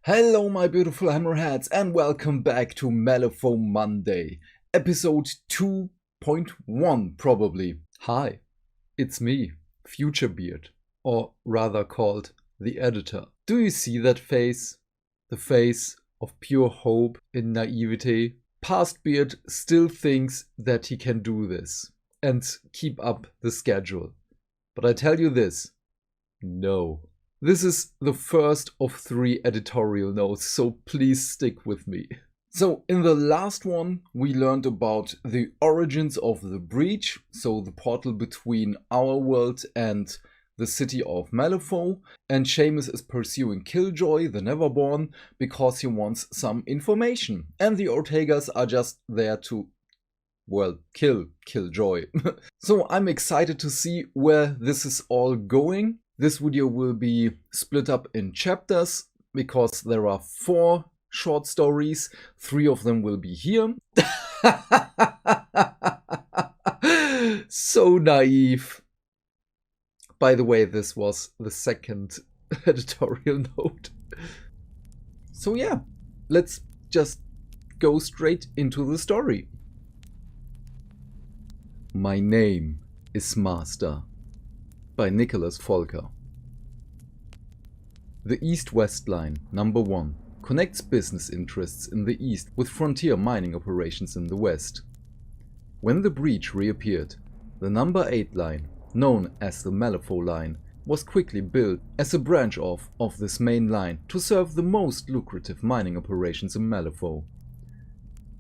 Hello my beautiful hammerheads and welcome back to Malifaux Monday, episode 2.1 probably. Hi, it's me, Future Beard, or rather called the editor. Do you see that face? The face of pure hope and naivety? Past Beard still thinks that he can do this and keep up the schedule. But I tell you this, no. This is the first of 3 editorial notes, so please stick with me. So in the last one we learned about the origins of the breach, so the portal between our world and the city of Malifaux, and Seamus is pursuing Killjoy, the Neverborn, because he wants some information. And the Ortegas are just there to, well, kill Killjoy. So I'm excited to see where this is all going. This video will be split up in chapters because there are 4 short stories. 3 of them will be here. So naive. By the way, this was the second editorial note. So yeah, let's just go straight into the story. My Name is Master by Nicholas Volker. The East-West Line, number 1, connects business interests in the east with frontier mining operations in the west. When the breach reappeared, the number 8 line, known as the Malifaux line, was quickly built as a branch off of this main line to serve the most lucrative mining operations in Malifaux.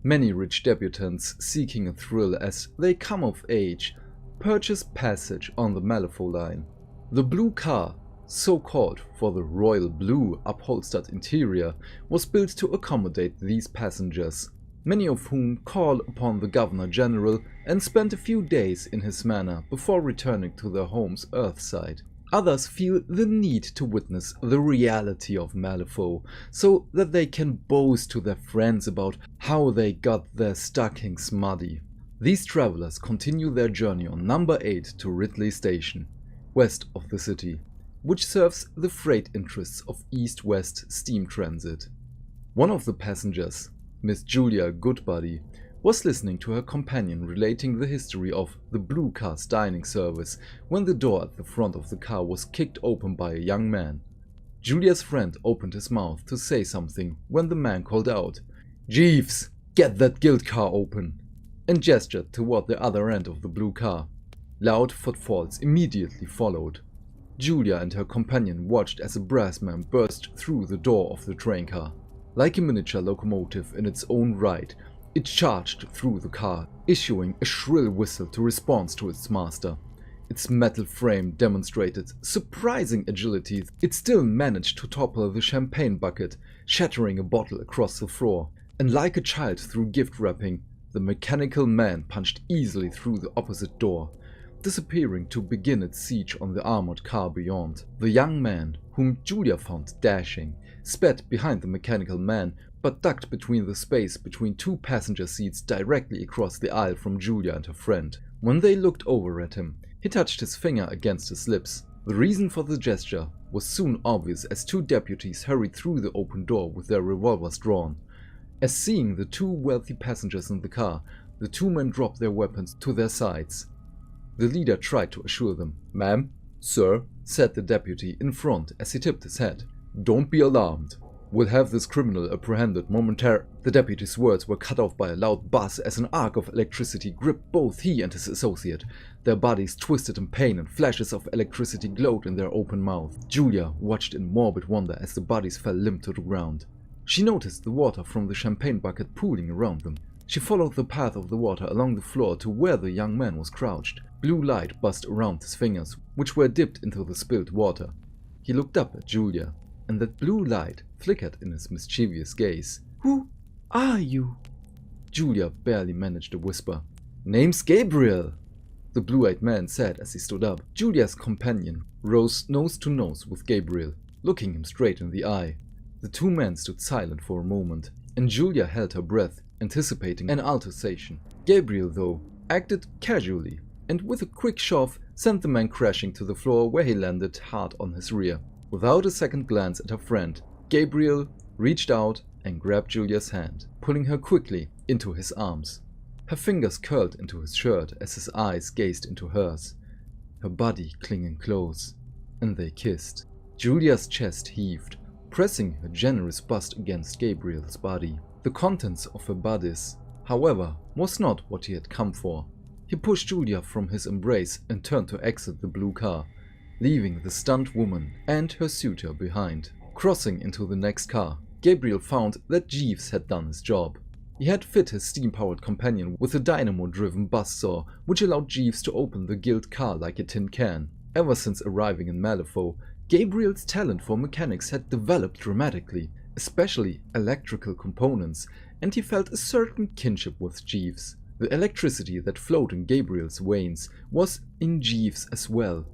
Many rich debutants seeking a thrill as they come of age purchase passage on the Malifaux line. The blue car, so called for the royal blue upholstered interior, was built to accommodate these passengers, many of whom call upon the Governor General and spend a few days in his manor before returning to their homes earthside. Others feel the need to witness the reality of Malifaux, so that they can boast to their friends about how they got their stockings muddy. These travelers continue their journey on number 8 to Ridley Station, west of the city, which serves the freight interests of East-West Steam Transit. One of the passengers, Miss Julia Goodbody, was listening to her companion relating the history of the Blue Car's dining service when the door at the front of the car was kicked open by a young man. Julia's friend opened his mouth to say something when the man called out, "Jeeves, get that guild car open!" and gestured toward the other end of the blue car. Loud footfalls immediately followed. Julia and her companion watched as a brass man burst through the door of the train car. Like a miniature locomotive in its own right, it charged through the car, issuing a shrill whistle to respond to its master. Its metal frame demonstrated surprising agility. It still managed to topple the champagne bucket, shattering a bottle across the floor. And like a child through gift wrapping, the mechanical man punched easily through the opposite door, disappearing to begin its siege on the armored car beyond. The young man, whom Julia found dashing, sped behind the mechanical man, but ducked between the space between 2 passenger seats directly across the aisle from Julia and her friend. When they looked over at him, he touched his finger against his lips. The reason for the gesture was soon obvious as 2 deputies hurried through the open door with their revolvers drawn. As seeing the 2 wealthy passengers in the car, the 2 men dropped their weapons to their sides. The leader tried to assure them. "Ma'am, sir," said the deputy in front as he tipped his head. "Don't be alarmed. We'll have this criminal apprehended momentarily." The deputy's words were cut off by a loud buzz as an arc of electricity gripped both he and his associate. Their bodies twisted in pain and flashes of electricity glowed in their open mouths. Julia watched in morbid wonder as the bodies fell limp to the ground. She noticed the water from the champagne bucket pooling around them. She followed the path of the water along the floor to where the young man was crouched. Blue light buzzed around his fingers, which were dipped into the spilled water. He looked up at Julia, and that blue light flickered in his mischievous gaze. "Who are you?" Julia barely managed a whisper. "Name's Gabriel," the blue-eyed man said as he stood up. Julia's companion rose nose to nose with Gabriel, looking him straight in the eye. The 2 men stood silent for a moment, and Julia held her breath, anticipating an altercation. Gabriel, though, acted casually, and with a quick shove sent the man crashing to the floor where he landed hard on his rear. Without a second glance at her friend, Gabriel reached out and grabbed Julia's hand, pulling her quickly into his arms. Her fingers curled into his shirt as his eyes gazed into hers, her body clinging close, and they kissed. Julia's chest heaved, pressing her generous bust against Gabriel's body. The contents of her bodice, however, was not what he had come for. He pushed Julia from his embrace and turned to exit the blue car, leaving the stunned woman and her suitor behind. Crossing into the next car, Gabriel found that Jeeves had done his job. He had fit his steam-powered companion with a dynamo-driven buzzsaw, which allowed Jeeves to open the Guild car like a tin can. Ever since arriving in Malifaux, Gabriel's talent for mechanics had developed dramatically, especially electrical components, and he felt a certain kinship with Jeeves. The electricity that flowed in Gabriel's veins was in Jeeves as well.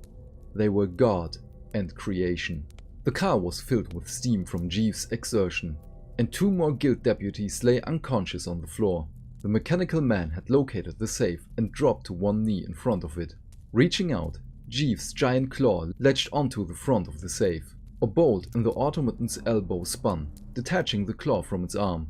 They were God and creation. The car was filled with steam from Jeeves' exertion, and 2 more Guild deputies lay unconscious on the floor. The mechanical man had located the safe and dropped to one knee in front of it. Reaching out, Jeeves' giant claw latched onto the front of the safe. A bolt in the automaton's elbow spun, detaching the claw from its arm.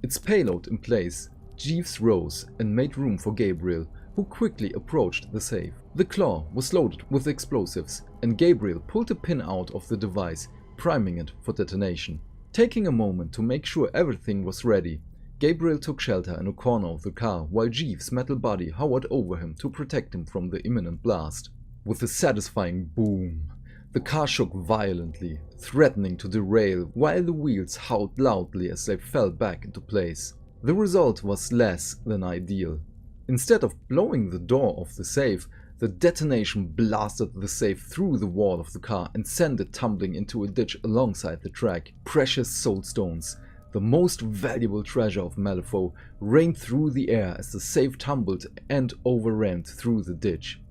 Its payload in place, Jeeves rose and made room for Gabriel, who quickly approached the safe. The claw was loaded with explosives, and Gabriel pulled a pin out of the device, priming it for detonation. Taking a moment to make sure everything was ready, Gabriel took shelter in a corner of the car while Jeeves' metal body hovered over him to protect him from the imminent blast. With a satisfying boom, the car shook violently, threatening to derail while the wheels howled loudly as they fell back into place. The result was less than ideal. Instead of blowing the door off the safe, the detonation blasted the safe through the wall of the car and sent it tumbling into a ditch alongside the track. Precious soulstones, the most valuable treasure of Malifaux, rained through the air as the safe tumbled and overran through the ditch.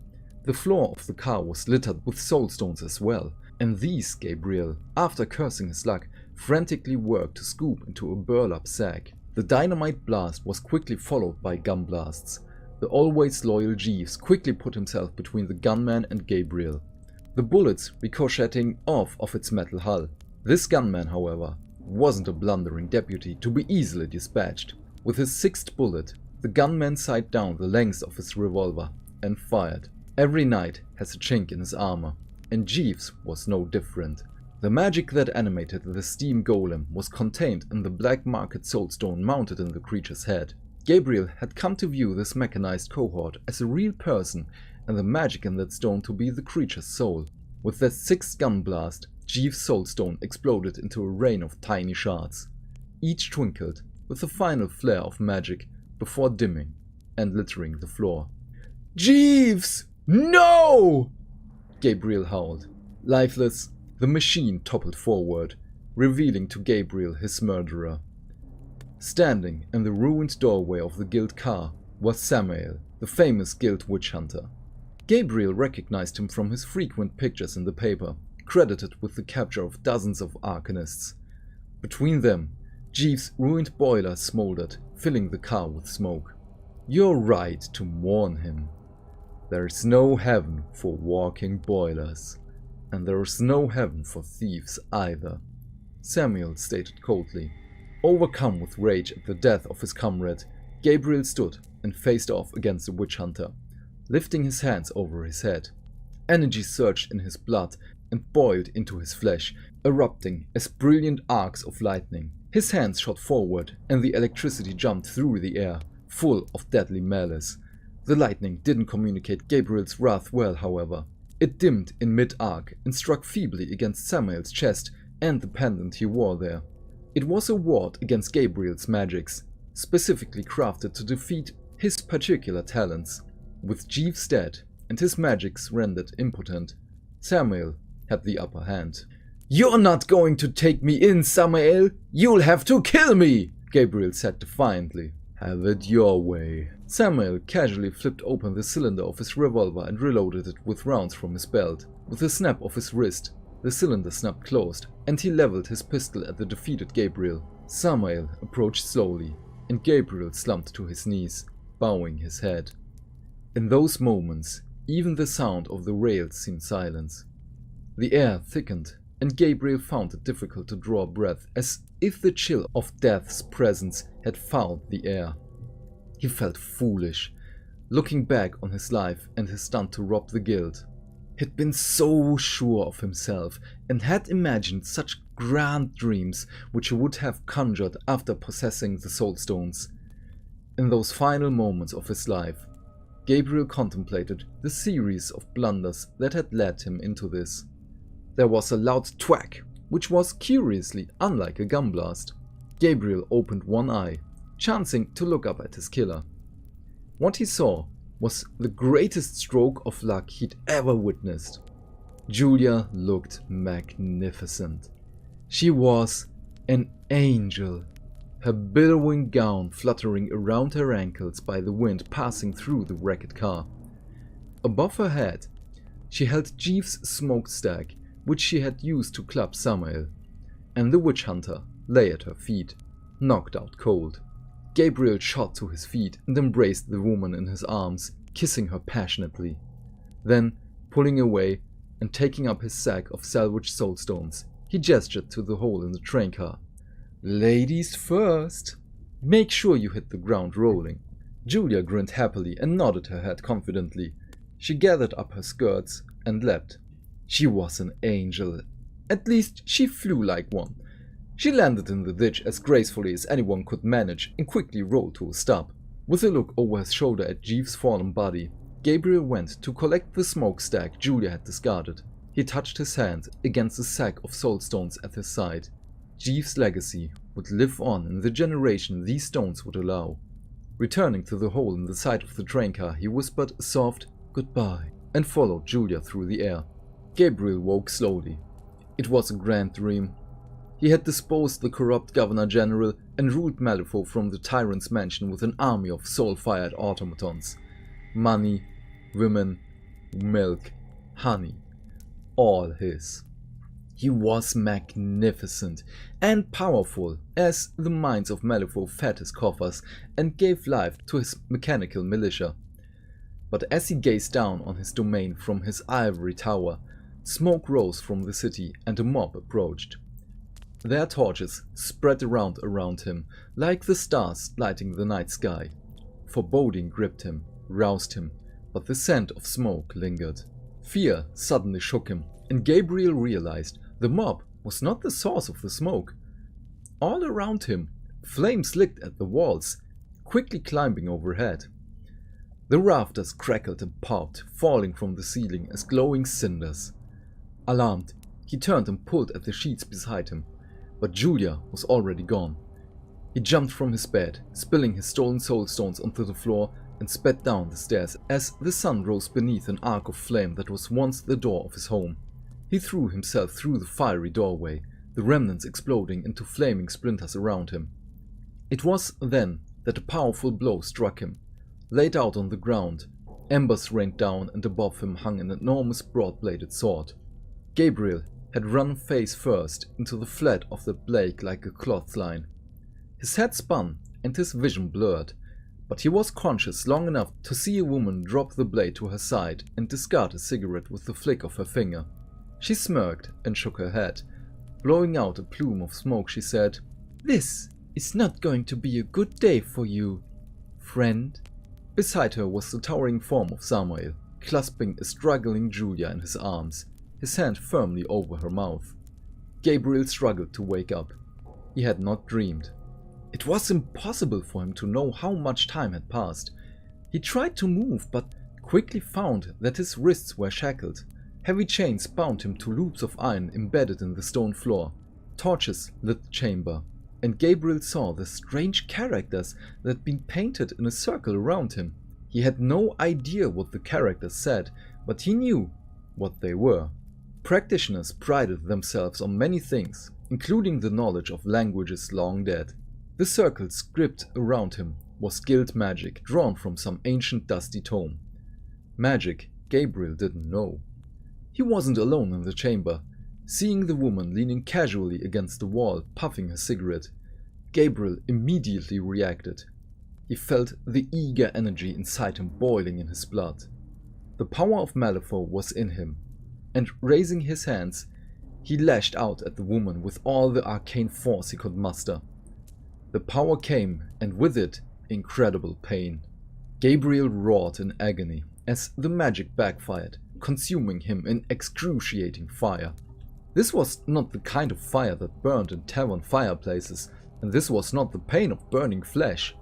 The floor of the car was littered with soulstones as well, and these Gabriel, after cursing his luck, frantically worked to scoop into a burlap sack. The dynamite blast was quickly followed by gun blasts. The always loyal Jeeves quickly put himself between the gunman and Gabriel, the bullets ricocheting off of its metal hull. This gunman, however, wasn't a blundering deputy to be easily dispatched. With his 6th bullet, the gunman sighted down the length of his revolver and fired. Every knight has a chink in his armor, and Jeeves was no different. The magic that animated the steam golem was contained in the black market soulstone mounted in the creature's head. Gabriel had come to view this mechanized cohort as a real person, and the magic in that stone to be the creature's soul. With that 6th gun blast, Jeeves' soulstone exploded into a rain of tiny shards. Each twinkled with a final flare of magic before dimming and littering the floor. "Jeeves! No!" Gabriel howled. Lifeless, the machine toppled forward, revealing to Gabriel his murderer. Standing in the ruined doorway of the Guild car was Samael, the famous Guild witch hunter. Gabriel recognized him from his frequent pictures in the paper, credited with the capture of dozens of arcanists. Between them, Jeeves' ruined boiler smoldered, filling the car with smoke. "You're right to mourn him. There's no heaven for walking boilers, and there's no heaven for thieves either," Samuel stated coldly. Overcome with rage at the death of his comrade, Gabriel stood and faced off against the witch hunter, lifting his hands over his head. Energy surged in his blood and boiled into his flesh, erupting as brilliant arcs of lightning. His hands shot forward and the electricity jumped through the air, full of deadly malice. The lightning didn't communicate Gabriel's wrath well, however. It dimmed in mid-arc and struck feebly against Samuel's chest and the pendant he wore there. It was a ward against Gabriel's magics, specifically crafted to defeat his particular talents. With Jeeves dead and his magics rendered impotent, Samuel had the upper hand. "You're not going to take me in, Samael! You'll have to kill me!" Gabriel said defiantly. "Have it your way." Samuel casually flipped open the cylinder of his revolver and reloaded it with rounds from his belt. With a snap of his wrist, the cylinder snapped closed, and he leveled his pistol at the defeated Gabriel. Samael approached slowly, and Gabriel slumped to his knees, bowing his head. In those moments, even the sound of the rails seemed silence. The air thickened and Gabriel found it difficult to draw breath, as if the chill of death's presence had fouled the air. He felt foolish, looking back on his life and his stunt to rob the guild. He'd been so sure of himself and had imagined such grand dreams which he would have conjured after possessing the soul stones. In those final moments of his life, Gabriel contemplated the series of blunders that had led him into this. There was a loud thwack, which was curiously unlike a gun blast. Gabriel opened one eye, chancing to look up at his killer. What he saw was the greatest stroke of luck he'd ever witnessed. Julia looked magnificent. She was an angel, her billowing gown fluttering around her ankles by the wind passing through the wrecked car. Above her head, she held Jeeves' smokestack, which she had used to club Samael, and the witch hunter lay at her feet, knocked out cold. Gabriel shot to his feet and embraced the woman in his arms, kissing her passionately. Then, pulling away and taking up his sack of salvaged soulstones, he gestured to the hole in the train car. "Ladies first! Make sure you hit the ground rolling." Julia grinned happily and nodded her head confidently. She gathered up her skirts and leapt. She was an angel. At least she flew like one. She landed in the ditch as gracefully as anyone could manage and quickly rolled to a stop. With a look over his shoulder at Jeeves' fallen body, Gabriel went to collect the smokestack Julia had discarded. He touched his hand against the sack of soulstones at his side. Jeeves' legacy would live on in the generation these stones would allow. Returning to the hole in the side of the train car, he whispered a soft goodbye and followed Julia through the air. Gabriel woke slowly. It was a grand dream. He had disposed the corrupt Governor-General and ruled Malifaux from the tyrant's mansion with an army of soul-fired automatons. Money, women, milk, honey, all his. He was magnificent and powerful as the mines of Malifaux fed his coffers and gave life to his mechanical militia. But as he gazed down on his domain from his ivory tower, smoke rose from the city and a mob approached. Their torches spread around him like the stars lighting the night sky. Foreboding gripped him, roused him, but the scent of smoke lingered. Fear suddenly shook him, and Gabriel realized the mob was not the source of the smoke. All around him, flames licked at the walls, quickly climbing overhead. The rafters crackled and popped, falling from the ceiling as glowing cinders. Alarmed, he turned and pulled at the sheets beside him, but Julia was already gone. He jumped from his bed, spilling his stolen soulstones onto the floor, and sped down the stairs as the sun rose beneath an arc of flame that was once the door of his home. He threw himself through the fiery doorway, the remnants exploding into flaming splinters around him. It was then that a powerful blow struck him. Laid out on the ground, embers rained down and above him hung an enormous broad-bladed sword. Gabriel had run face first into the flat of the blade like a clothesline. His head spun and his vision blurred, but he was conscious long enough to see a woman drop the blade to her side and discard a cigarette with the flick of her finger. She smirked and shook her head. Blowing out a plume of smoke, she said, "This is not going to be a good day for you, friend." Beside her was the towering form of Samael, clasping a struggling Julia in his arms, his hand firmly over her mouth. Gabriel struggled to wake up. He had not dreamed. It was impossible for him to know how much time had passed. He tried to move, but quickly found that his wrists were shackled. Heavy chains bound him to loops of iron embedded in the stone floor. Torches lit the chamber, and Gabriel saw the strange characters that had been painted in a circle around him. He had no idea what the characters said, but he knew what they were. Practitioners prided themselves on many things, including the knowledge of languages long dead. The circle script around him was guild magic drawn from some ancient dusty tome. Magic Gabriel didn't know. He wasn't alone in the chamber. Seeing the woman leaning casually against the wall, puffing her cigarette, Gabriel immediately reacted. He felt the eager energy inside him boiling in his blood. The power of Malifaux was in him, and raising his hands, He lashed out at the woman with all the arcane force he could muster. The power came, and with it, incredible pain. Gabriel roared in agony as the magic backfired, consuming him in excruciating fire. This was not the kind of fire that burned in tavern fireplaces, and this was not the pain of burning flesh.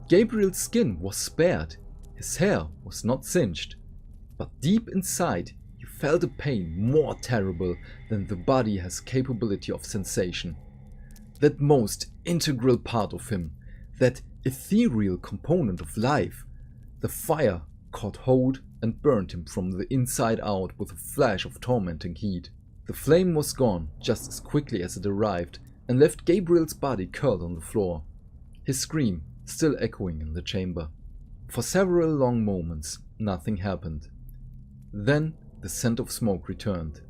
Gabriel's skin was spared, his hair was not singed, but deep inside he felt a pain more terrible than the body has capability of sensation. That most integral part of him, that ethereal component of life, the fire caught hold and burned him from the inside out with a flash of tormenting heat. The flame was gone just as quickly as it arrived and left Gabriel's body curled on the floor, his scream still echoing in the chamber. For several long moments, nothing happened. Then the scent of smoke returned.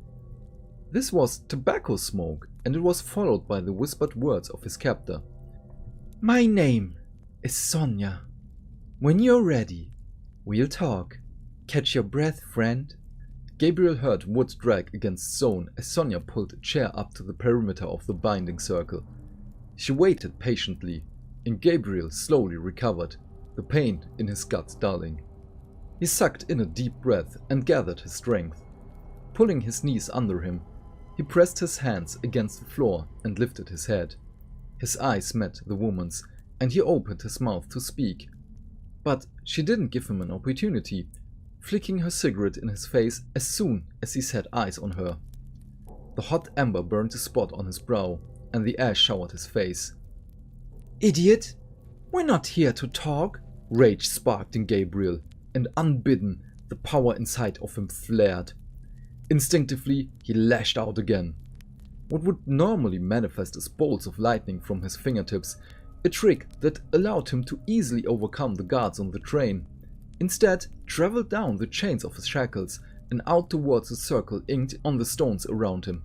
This was tobacco smoke, and it was followed by the whispered words of his captor. "My name is Sonnia. When you're ready, we'll talk. Catch your breath, friend." Gabriel heard wood drag against stone as Sonnia pulled a chair up to the perimeter of the binding circle. She waited patiently, and Gabriel slowly recovered, the pain in his guts dulling. He sucked in a deep breath and gathered his strength. Pulling his knees under him, he pressed his hands against the floor and lifted his head. His eyes met the woman's, and he opened his mouth to speak. But she didn't give him an opportunity, flicking her cigarette in his face as soon as he set eyes on her. The hot ember burned a spot on his brow, and the ash showered his face. "Idiot! We're not here to talk!" Rage sparked in Gabriel, and unbidden, the power inside of him flared. Instinctively, he lashed out again. What would normally manifest as bolts of lightning from his fingertips, a trick that allowed him to easily overcome the guards on the train, instead traveled down the chains of his shackles and out towards the circle inked on the stones around him.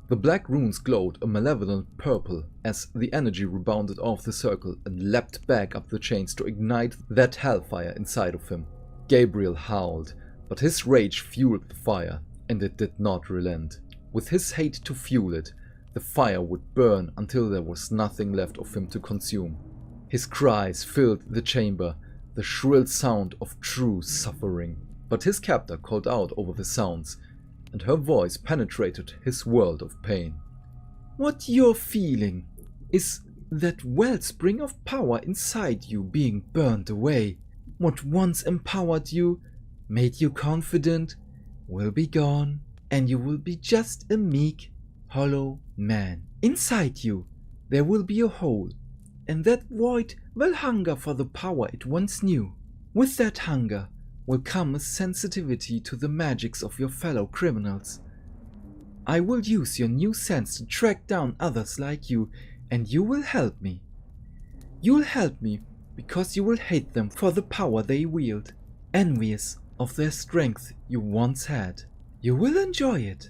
The black runes glowed a malevolent purple as the energy rebounded off the circle and leapt back up the chains to ignite that hellfire inside of him. Gabriel howled, but his rage fueled the fire, and it did not relent. With his hate to fuel it, the fire would burn until there was nothing left of him to consume. His cries filled the chamber, the shrill sound of true suffering. But his captor called out over the sounds, and her voice penetrated his world of pain. "What you're feeling is that wellspring of power inside you being burned away. What once empowered you, made you confident, will be gone, and you will be just a meek, hollow man. Inside you, there will be a hole, and that void will hunger for the power it once knew. With that hunger will come a sensitivity to the magics of your fellow criminals. I will use your new sense to track down others like you, and you will help me. You'll help me because you will hate them for the power they wield, envious of their strength you once had. You will enjoy it,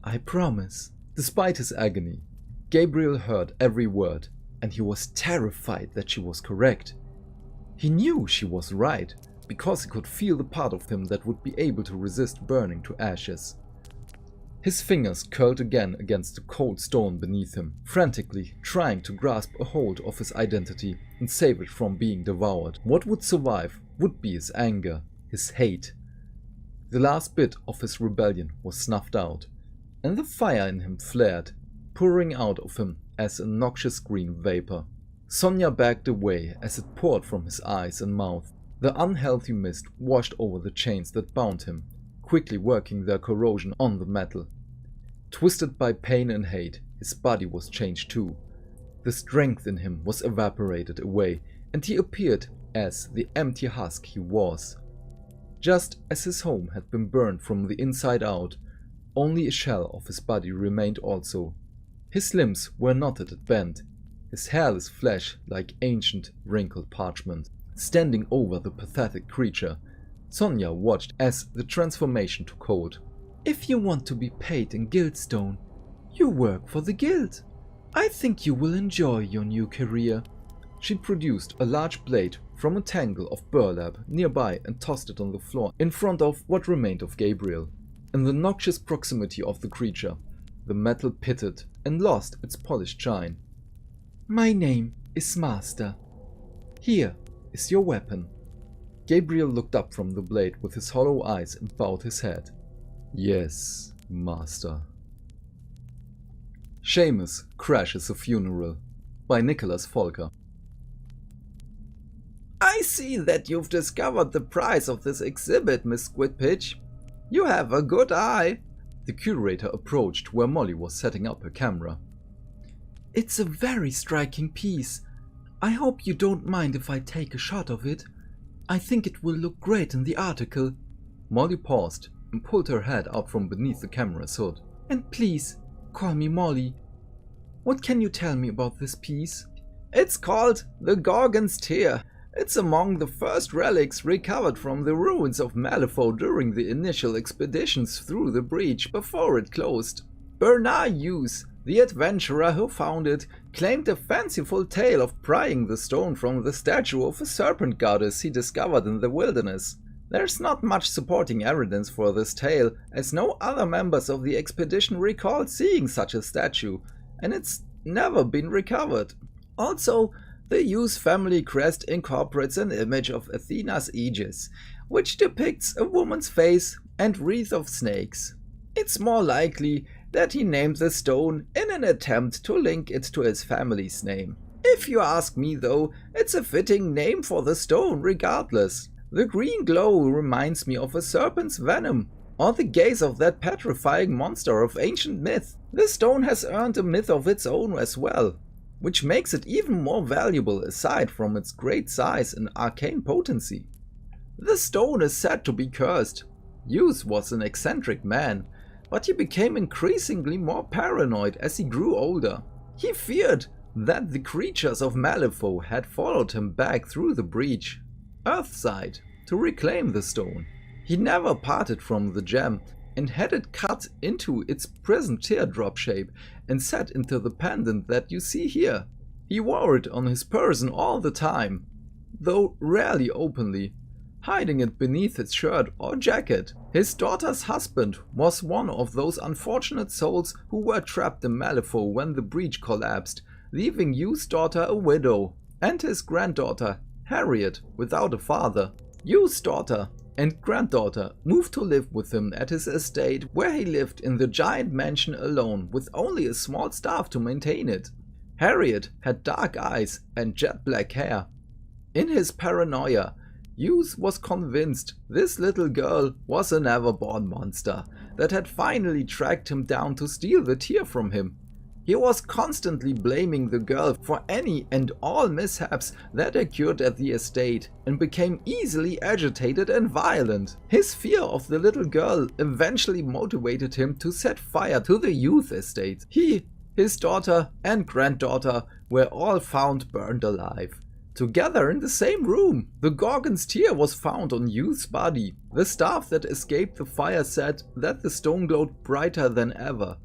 I promise." Despite his agony, Gabriel heard every word, and he was terrified that she was correct. He knew she was right, because he could feel the part of him that would be able to resist burning to ashes. His fingers curled again against the cold stone beneath him, frantically trying to grasp a hold of his identity and save it from being devoured. What would survive would be his anger, his hate. The last bit of his rebellion was snuffed out, and the fire in him flared, pouring out of him as a noxious green vapor. Sonnia backed away as it poured from his eyes and mouth. The unhealthy mist washed over the chains that bound him, quickly working their corrosion on the metal. Twisted by pain and hate, his body was changed too. The strength in him was evaporated away, and he appeared as the empty husk he was. Just as his home had been burned from the inside out, only a shell of his body remained also. His limbs were knotted and bent, his hairless flesh like ancient, wrinkled parchment. Standing over the pathetic creature, Sonnia watched as the transformation took hold. "If you want to be paid in guildstone, you work for the guild. I think you will enjoy your new career." She produced a large blade from a tangle of burlap nearby and tossed it on the floor in front of what remained of Gabriel. In the noxious proximity of the creature, The metal pitted and lost its polished shine. "My name is Master. Here is your weapon." Gabriel looked up from the blade with his hollow eyes and bowed his head. "Yes, Master." Seamus Crashes a Funeral by Nicholas Volker. "I see that you've discovered the price of this exhibit, Miss Squidpitch. You have a good eye." The curator approached where Molly was setting up her camera. "It's a very striking piece. I hope you don't mind if I take a shot of it. I think it will look great in the article." Molly paused and pulled her head out from beneath the camera's hood. "And please, call me Molly. What can you tell me about this piece?" "It's called the Gorgon's Tear. It's among the first relics recovered from the ruins of Malifaux during the initial expeditions through the breach before it closed. Bernard Hughes, the adventurer who found it, claimed a fanciful tale of prying the stone from the statue of a serpent goddess he discovered in the wilderness. There's not much supporting evidence for this tale, as no other members of the expedition recalled seeing such a statue, and it's never been recovered. Also, the Hughes family crest incorporates an image of Athena's aegis, which depicts a woman's face and wreath of snakes. It's more likely that he named the stone in an attempt to link it to his family's name. If you ask me though, it's a fitting name for the stone regardless. The green glow reminds me of a serpent's venom, or the gaze of that petrifying monster of ancient myth. The stone has earned a myth of its own as well, which makes it even more valuable aside from its great size and arcane potency. The stone is said to be cursed. Hughes was an eccentric man, but he became increasingly more paranoid as he grew older. He feared that the creatures of Malifaux had followed him back through the breach, Earthside, to reclaim the stone. He never parted from the gem and had it cut into its present teardrop shape and set into the pendant that you see here. He wore it on his person all the time, though rarely openly, hiding it beneath his shirt or jacket. His daughter's husband was one of those unfortunate souls who were trapped in Malifaux when the breach collapsed, leaving Hugh's daughter a widow, and his granddaughter, Harriet, without a father. Hugh's daughter and granddaughter moved to live with him at his estate, where he lived in the giant mansion alone with only a small staff to maintain it. Harriet had dark eyes and jet black hair. In his paranoia, Hughes was convinced this little girl was a never-born monster that had finally tracked him down to steal the tear from him. He was constantly blaming the girl for any and all mishaps that occurred at the estate and became easily agitated and violent. His fear of the little girl eventually motivated him to set fire to the Hughes estate. He, his daughter and granddaughter were all found burned alive, together in the same room. The Gorgon's Tear was found on Hughes' body. The staff that escaped the fire said that the stone glowed brighter than ever,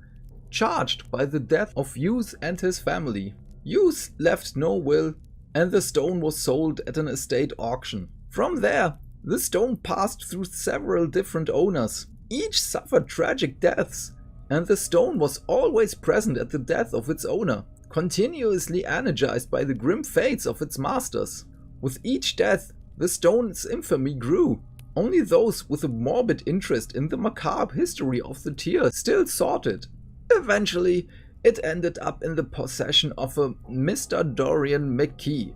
charged by the death of Hughes and his family. Hughes left no will, and the stone was sold at an estate auction. From there, the stone passed through several different owners. Each suffered tragic deaths, and the stone was always present at the death of its owner, continuously energized by the grim fates of its masters. With each death, the stone's infamy grew. Only those with a morbid interest in the macabre history of the tear still sought it. Eventually, it ended up in the possession of a Mr. Dorian McKee,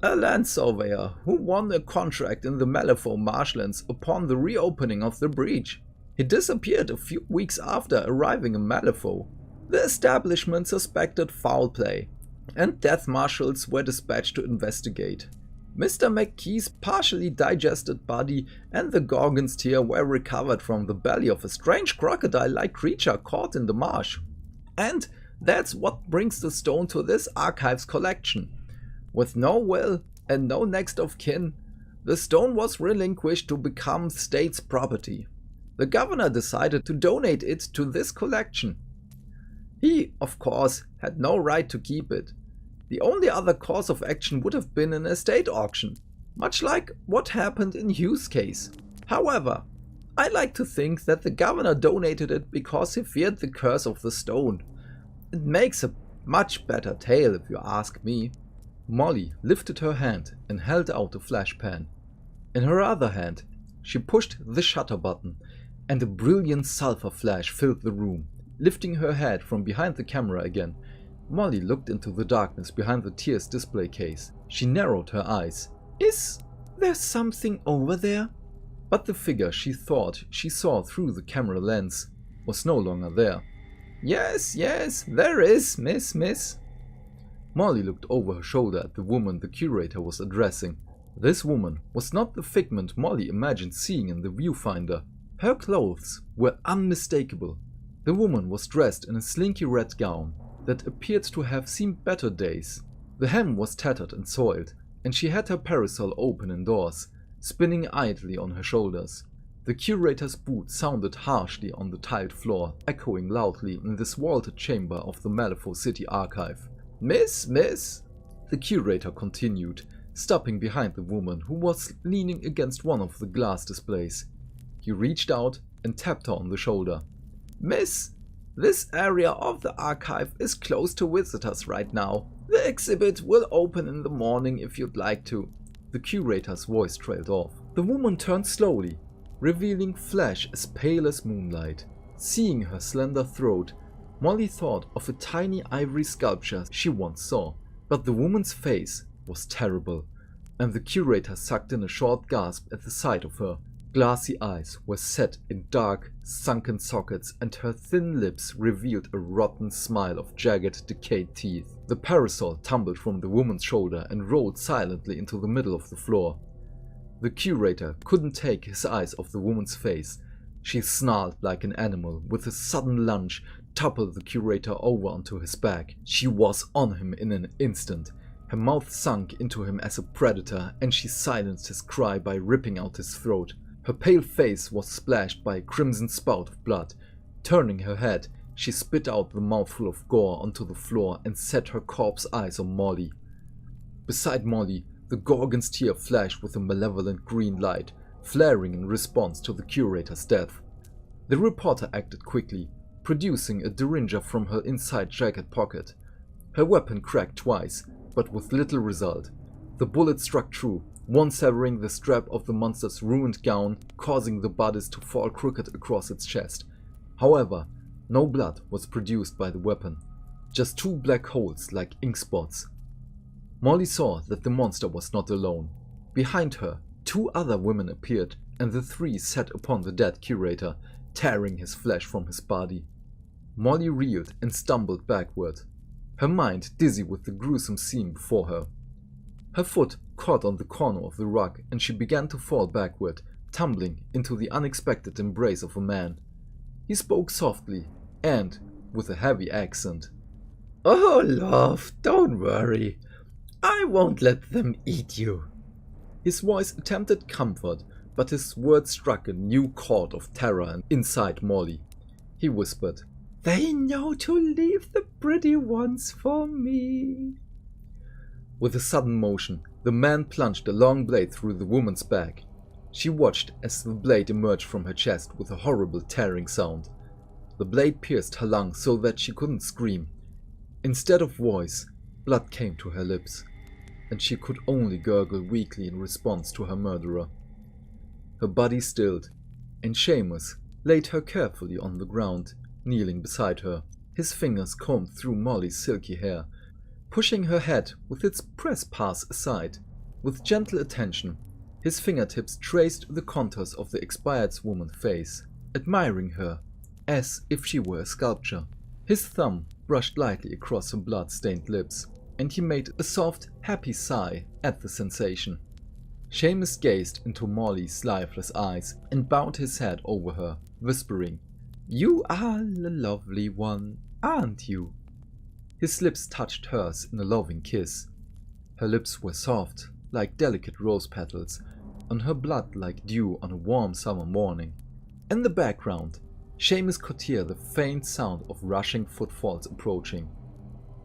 a land surveyor who won a contract in the Malifaux marshlands upon the reopening of the breach. He disappeared a few weeks after arriving in Malifaux. The establishment suspected foul play, and death marshals were dispatched to investigate. Mr. McKee's partially digested body and the Gorgon's Tear were recovered from the belly of a strange crocodile-like creature caught in the marsh. And that's what brings the stone to this archives collection. With no will and no next of kin, the stone was relinquished to become state's property. The governor decided to donate it to this collection. He, of course, had no right to keep it. The only other course of action would have been an estate auction, much like what happened in Hughes' case. However, I like to think that the governor donated it because he feared the curse of the stone. It makes a much better tale if you ask me. Molly lifted her hand and held out a flash pan. In her other hand, she pushed the shutter button, and a brilliant sulfur flash filled the room. Lifting her head from behind the camera again, Molly looked into the darkness behind the Tears display case. She narrowed her eyes. Is there something over there? But the figure she thought she saw through the camera lens was no longer there. Yes, there is, miss. Molly looked over her shoulder at the woman the curator was addressing. This woman was not the figment Molly imagined seeing in the viewfinder. Her clothes were unmistakable. The woman was dressed in a slinky red gown that appeared to have seen better days. The hem was tattered and soiled, and she had her parasol open indoors, spinning idly on her shoulders. The curator's boot sounded harshly on the tiled floor, echoing loudly in this vaulted chamber of the Malifaux City Archive. Miss, the curator continued, stopping behind the woman who was leaning against one of the glass displays. He reached out and tapped her on the shoulder. Miss, this area of the archive is closed to visitors right now. The exhibit will open in the morning if you'd like to. The curator's voice trailed off. The woman turned slowly, revealing flesh as pale as moonlight. Seeing her slender throat, Molly thought of a tiny ivory sculpture she once saw. But the woman's face was terrible, and the curator sucked in a short gasp at the sight of her. Glassy eyes were set in dark, sunken sockets, and her thin lips revealed a rotten smile of jagged, decayed teeth. The parasol tumbled from the woman's shoulder and rolled silently into the middle of the floor. The curator couldn't take his eyes off the woman's face. She snarled like an animal. With a sudden lunge, toppled the curator over onto his back. She was on him in an instant. Her mouth sunk into him as a predator, and she silenced his cry by ripping out his throat. Her pale face was splashed by a crimson spout of blood. Turning her head, she spit out the mouthful of gore onto the floor and set her corpse eyes on Molly. Beside Molly, the Gorgon's tear flashed with a malevolent green light, flaring in response to the curator's death. The reporter acted quickly, producing a derringer from her inside jacket pocket. Her weapon cracked twice, but with little result. The bullet struck true, one severing the strap of the monster's ruined gown, causing the bodice to fall crooked across its chest. However, no blood was produced by the weapon, just two black holes like ink spots. Molly saw that the monster was not alone. Behind her, two other women appeared, and the three set upon the dead curator, tearing his flesh from his body. Molly reeled and stumbled backward, her mind dizzy with the gruesome scene before her. Her foot caught on the corner of the rug, and she began to fall backward, tumbling into the unexpected embrace of a man. He spoke softly and with a heavy accent. "Oh, love, don't worry. I won't let them eat you." His voice attempted comfort, but his words struck a new chord of terror inside Molly. He whispered, "They know to leave the pretty ones for me." With a sudden motion, the man plunged a long blade through the woman's back. She watched as the blade emerged from her chest with a horrible tearing sound. The blade pierced her lung so that she couldn't scream. Instead of voice, blood came to her lips, and she could only gurgle weakly in response to her murderer. Her body stilled, and Seamus laid her carefully on the ground, kneeling beside her. His fingers combed through Molly's silky hair, pushing her head with its press pass aside. With gentle attention, his fingertips traced the contours of the expired woman's face, admiring her as if she were a sculpture. His thumb brushed lightly across her blood-stained lips, and he made a soft, happy sigh at the sensation. Seamus gazed into Molly's lifeless eyes and bowed his head over her, whispering, "You are the lovely one, aren't you?" His lips touched hers in a loving kiss. Her lips were soft, like delicate rose petals, and her blood like dew on a warm summer morning. In the background, Seamus could hear the faint sound of rushing footfalls approaching.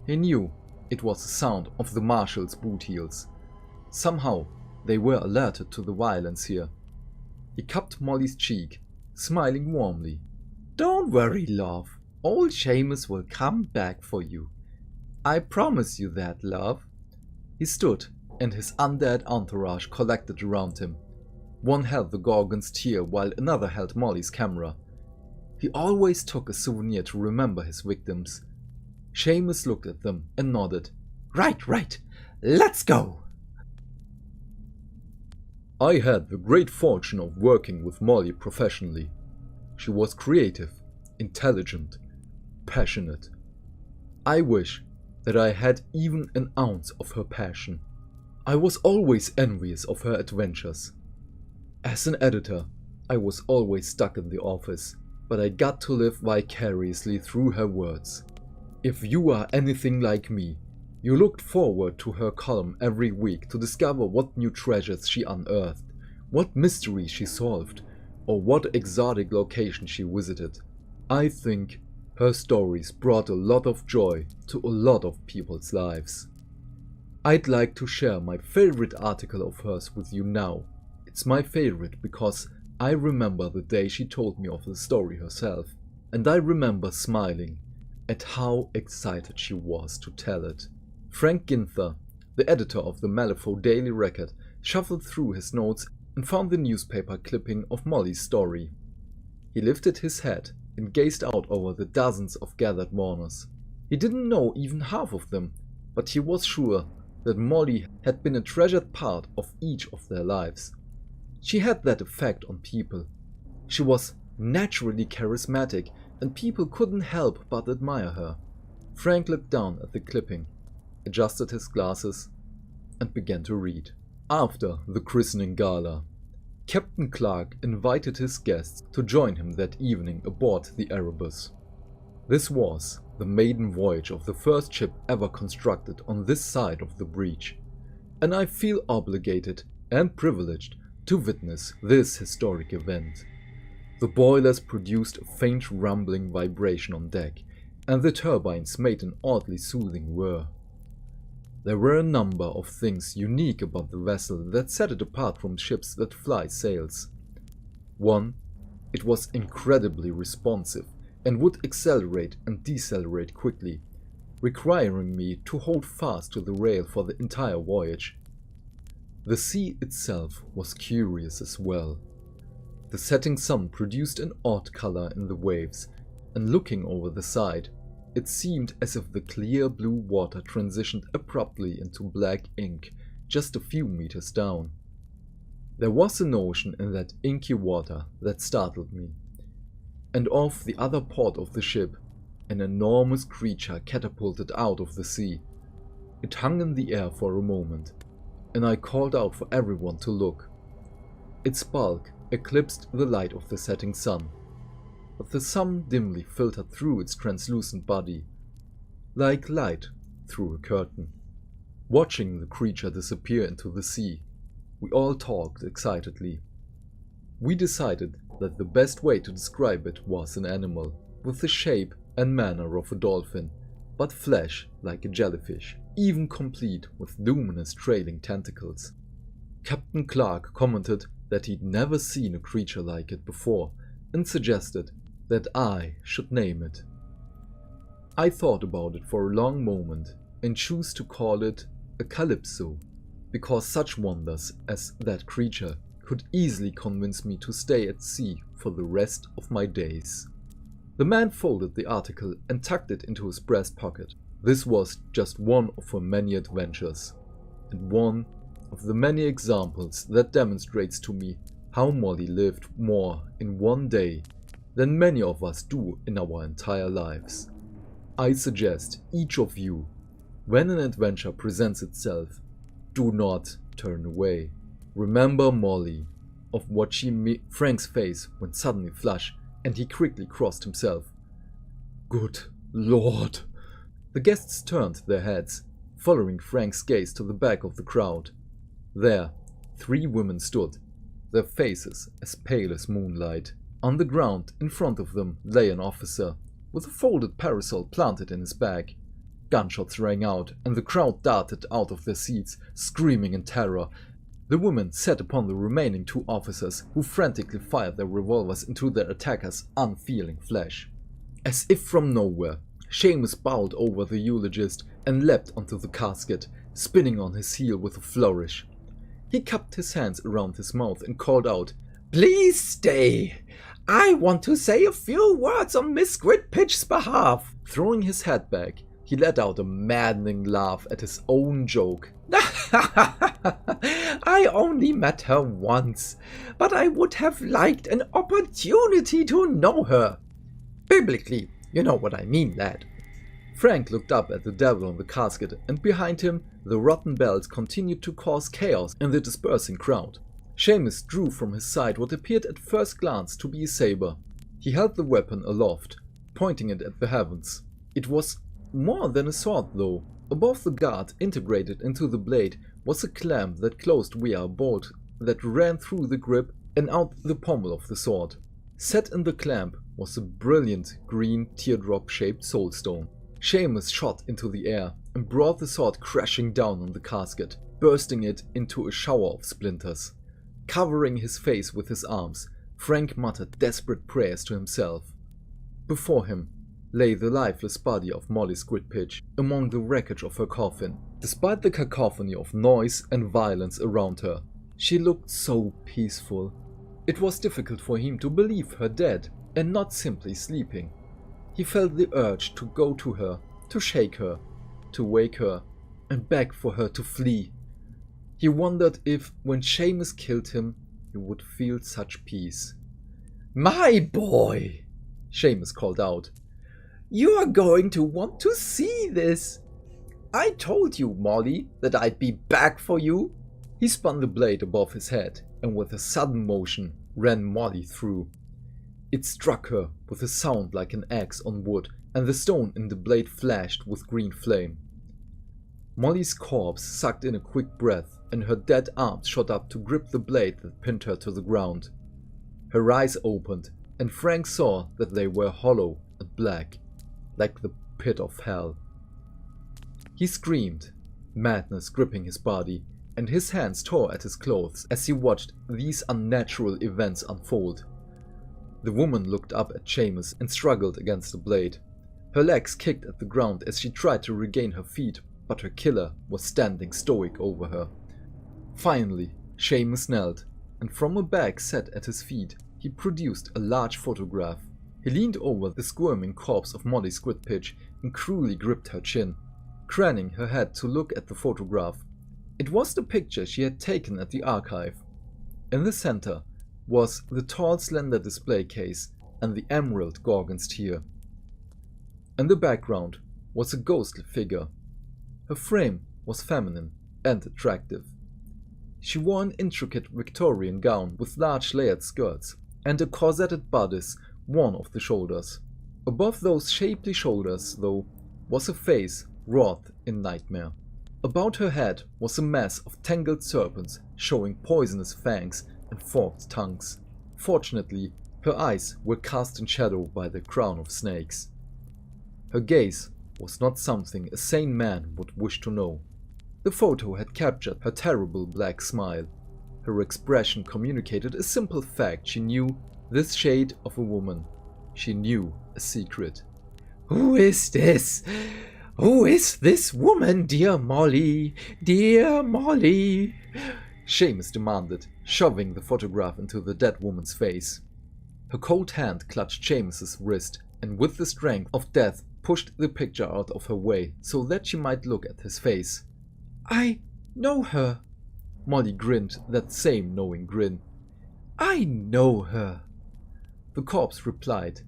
He knew it was the sound of the marshal's boot heels. Somehow, they were alerted to the violence here. He cupped Molly's cheek, smiling warmly. Don't worry, love. Old Seamus will come back for you. I promise you that, love. He stood, and his undead entourage collected around him. One held the Gorgon's tear while another held Molly's camera. He always took a souvenir to remember his victims. Seamus looked at them and nodded. Right. Let's go! I had the great fortune of working with Molly professionally. She was creative, intelligent, passionate. I wish that I had even an ounce of her passion. I was always envious of her adventures. As an editor, I was always stuck in the office, but I got to live vicariously through her words. If you are anything like me, you looked forward to her column every week to discover what new treasures she unearthed, what mysteries she solved, or what exotic location she visited. I think her stories brought a lot of joy to a lot of people's lives. I'd like to share my favorite article of hers with you now. It's my favorite because I remember the day she told me of the story herself, and I remember smiling at how excited she was to tell it. Frank Ginther, the editor of the Malifaux Daily Record, shuffled through his notes and found the newspaper clipping of Molly's story. He lifted his head and gazed out over the dozens of gathered mourners. He didn't know even half of them, but he was sure that Molly had been a treasured part of each of their lives. She had that effect on people. She was naturally charismatic, and people couldn't help but admire her. Frank looked down at the clipping, adjusted his glasses, and began to read. After the christening gala, Captain Clark invited his guests to join him that evening aboard the Erebus. This was the maiden voyage of the first ship ever constructed on this side of the breach, and I feel obligated and privileged to witness this historic event. The boilers produced a faint rumbling vibration on deck, and the turbines made an oddly soothing whir. There were a number of things unique about the vessel that set it apart from ships that fly sails. One, it was incredibly responsive and would accelerate and decelerate quickly, requiring me to hold fast to the rail for the entire voyage. The sea itself was curious as well. The setting sun produced an odd color in the waves, and looking over the side, it seemed as if the clear blue water transitioned abruptly into black ink just a few meters down. There was an ocean in that inky water that startled me, and off the other port of the ship, an enormous creature catapulted out of the sea. It hung in the air for a moment, and I called out for everyone to look. Its bulk eclipsed the light of the setting sun, but the sun dimly filtered through its translucent body, like light through a curtain. Watching the creature disappear into the sea, we all talked excitedly. We decided that the best way to describe it was an animal, with the shape and manner of a dolphin, but flesh like a jellyfish, even complete with luminous trailing tentacles. Captain Clark commented that he'd never seen a creature like it before, and suggested that I should name it. I thought about it for a long moment and chose to call it a calypso, because such wonders as that creature could easily convince me to stay at sea for the rest of my days. The man folded the article and tucked it into his breast pocket. This was just one of her many adventures, and one of the many examples that demonstrates to me how Molly lived more in one day than many of us do in our entire lives. I suggest each of you, when an adventure presents itself, do not turn away. Remember Molly, of what she made. Frank's face went suddenly flush, and he quickly crossed himself. Good Lord! The guests turned their heads, following Frank's gaze to the back of the crowd. There, 3 women stood, their faces as pale as moonlight. On the ground in front of them lay an officer, with a folded parasol planted in his bag. Gunshots rang out, and the crowd darted out of their seats, screaming in terror. The women set upon the remaining 2 officers, who frantically fired their revolvers into their attackers' unfeeling flesh. As if from nowhere, Seamus bowed over the eulogist and leapt onto the casket, spinning on his heel with a flourish. He cupped his hands around his mouth and called out, Please stay. I want to say a few words on Miss Squidpitch's behalf. Throwing his head back, he let out a maddening laugh at his own joke. I only met her once, but I would have liked an opportunity to know her. Biblically, you know what I mean, lad. Frank looked up at the devil on the casket, and behind him, the rotten bells continued to cause chaos in the dispersing crowd. Seamus drew from his side what appeared at first glance to be a saber. He held the weapon aloft, pointing it at the heavens. It was more than a sword, though. Above the guard, integrated into the blade, was a clamp that closed via a bolt that ran through the grip and out the pommel of the sword. Set in the clamp was a brilliant green teardrop-shaped soulstone. Seamus shot into the air and brought the sword crashing down on the casket, bursting it into a shower of splinters. Covering his face with his arms, Frank muttered desperate prayers to himself. Before him lay the lifeless body of Molly Squidpitch among the wreckage of her coffin. Despite the cacophony of noise and violence around her, she looked so peaceful. It was difficult for him to believe her dead and not simply sleeping. He felt the urge to go to her, to shake her, to wake her, and beg for her to flee. He wondered if, when Seamus killed him, he would feel such peace. My boy, Seamus called out. You are going to want to see this. I told you, Molly, that I'd be back for you. He spun the blade above his head and with a sudden motion ran Molly through. It struck her with a sound like an axe on wood, and the stone in the blade flashed with green flame. Molly's corpse sucked in a quick breath, and her dead arms shot up to grip the blade that pinned her to the ground. Her eyes opened, and Frank saw that they were hollow and black, like the pit of hell. He screamed, madness gripping his body, and his hands tore at his clothes as he watched these unnatural events unfold. The woman looked up at Seamus and struggled against the blade. Her legs kicked at the ground as she tried to regain her feet, but her killer was standing stoic over her. Finally, Seamus knelt, and from a bag set at his feet, he produced a large photograph. He leaned over the squirming corpse of Molly Squidpitch and cruelly gripped her chin, craning her head to look at the photograph. It was the picture she had taken at the archive. In the center was the tall, slender display case and the emerald gorgon's tear. In the background was a ghostly figure. Her frame was feminine and attractive. She wore an intricate Victorian gown with large layered skirts and a corseted bodice worn off the shoulders. Above those shapely shoulders, though, was a face wrought in nightmare. About her head was a mass of tangled serpents showing poisonous fangs and forked tongues. Fortunately, her eyes were cast in shadow by the crown of snakes. Her gaze was not something a sane man would wish to know. The photo had captured her terrible black smile. Her expression communicated a simple fact: she knew this shade of a woman. She knew a secret. Who is this? Who is this woman, dear Molly? Dear Molly? Seamus demanded, shoving the photograph into the dead woman's face. Her cold hand clutched Seamus's wrist and with the strength of death pushed the picture out of her way so that she might look at his face. I know her. Molly grinned that same knowing grin. I know her. The corpse replied.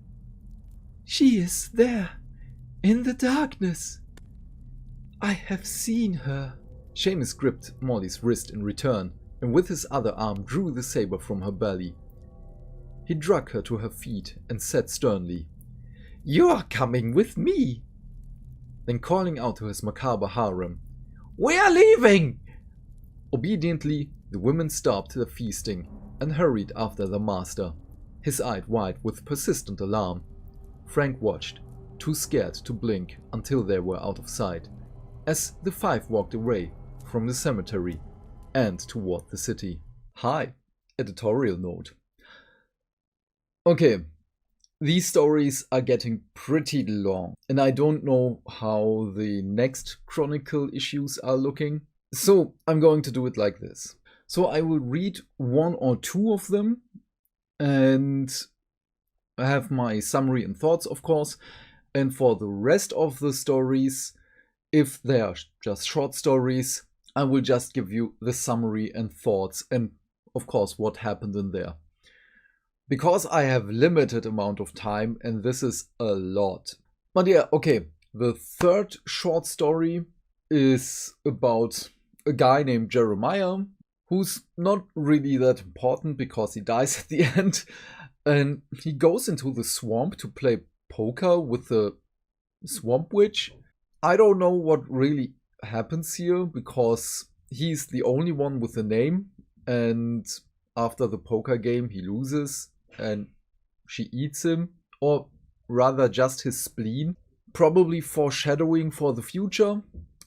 She is there, in the darkness. I have seen her. Seamus gripped Molly's wrist in return, and with his other arm drew the saber from her belly. He dragged her to her feet and said sternly, "You are coming with me." Then calling out to his macabre harem, "We are leaving!" Obediently, the women stopped their feasting and hurried after their master, his eyes wide with persistent alarm. Frank watched, too scared to blink until they were out of sight, as the 5 walked away from the cemetery. and toward the city. Hi, editorial note. Okay, these stories are getting pretty long, and I don't know how the next Chronicle issues are looking, so I'm going to do it like this. So I will read 1 or 2 of them, and I have my summary and thoughts, of course, and for the rest of the stories, if they are just short stories, I will just give you the summary and thoughts, and of course what happened in there. Because I have limited amount of time, and this is a lot. But yeah, okay, the third short story is about a guy named Jeremiah, who's not really that important because he dies at the end, and he goes into the swamp to play poker with the swamp witch. I don't know what really happens here, because he's the only one with a name, and after the poker game he loses and she eats him, or rather just his spleen, probably foreshadowing for the future.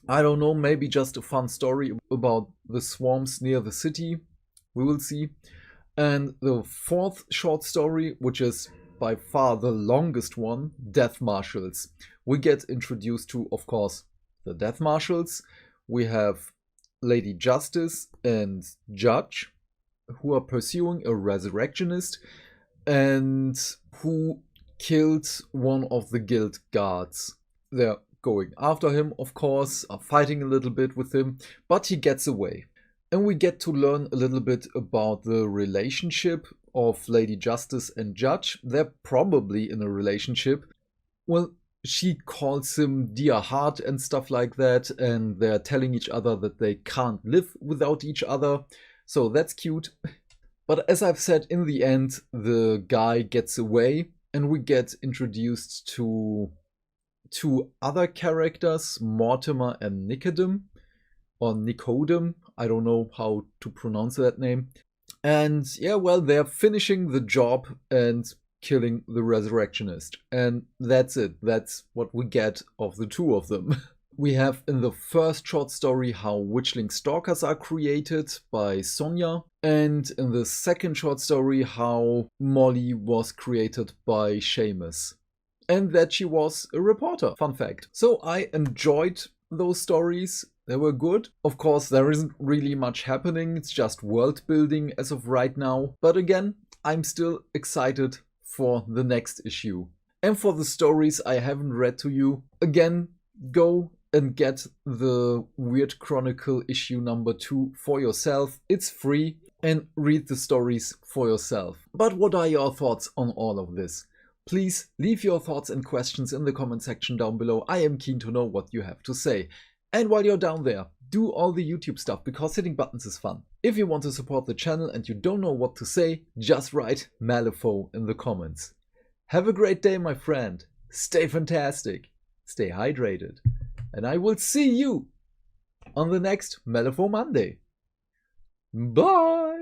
I don't know, maybe just a fun story about the swamps near the city, we will see. And the fourth short story, which is by far the longest one, Death Marshals. We get introduced to, of course, the Death Marshals. We have Lady Justice and Judge, who are pursuing a resurrectionist and who killed one of the guild guards. They're going after him, of course, are fighting a little bit with him, but he gets away. And we get to learn a little bit about the relationship of Lady Justice and Judge. They're probably in a relationship. Well, she calls him dear heart and stuff like that, and they're telling each other that they can't live without each other. So that's cute. But as I've said, in the end, the guy gets away, and we get introduced to 2 other characters, Mortimer and Nicodem, or Nicodem, I don't know how to pronounce that name. And yeah, well, they're finishing the job and killing the resurrectionist. And that's it. That's what we get of the 2 of them. We have in the first short story how witchling stalkers are created by Sonnia, and in the second short story how Molly was created by Seamus, and that she was a reporter. Fun fact. So I enjoyed those stories. They were good. Of course, there isn't really much happening. It's just world building as of right now. But again, I'm still excited for the next issue. And for the stories I haven't read to you, again, go and get the Weird Chronicle issue number 2 for yourself. It's free, and read the stories for yourself. But what are your thoughts on all of this? Please leave your thoughts and questions in the comment section down below. I am keen to know what you have to say. And while you're down there, do all the YouTube stuff, because hitting buttons is fun. If you want to support the channel and you don't know what to say, just write Malifaux in the comments. Have a great day, my friend. Stay fantastic. Stay hydrated. And I will see you on the next Malifaux Monday. Bye!